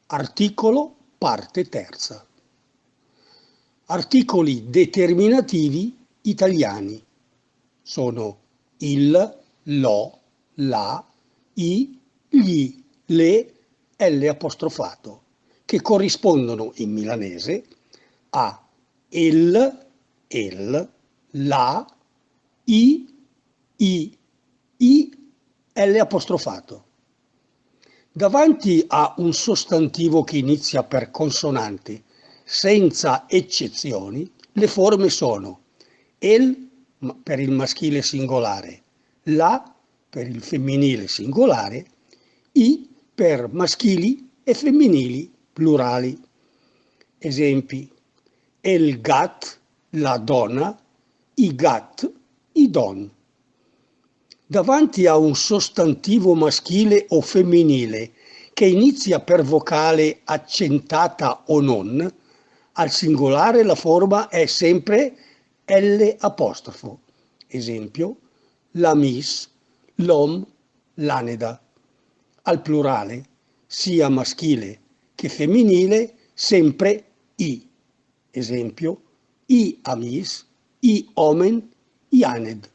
Articolo, parte terza. Articoli determinativi italiani sono il, lo, la, i, gli, le, l apostrofato, che corrispondono in milanese a el, la, i, l apostrofato. Davanti a un sostantivo che inizia per consonante, senza eccezioni, le forme sono el per il maschile singolare, la per il femminile singolare, i per maschili e femminili plurali. Esempi: el gat, la donna, i gat, i don. Davanti a un sostantivo maschile o femminile che inizia per vocale accentata o non, al singolare la forma è sempre L apostrofo. Esempio: la miss, l'om, l'aneda. Al plurale, sia maschile che femminile, sempre i. Esempio: i amis, i omen, i aned.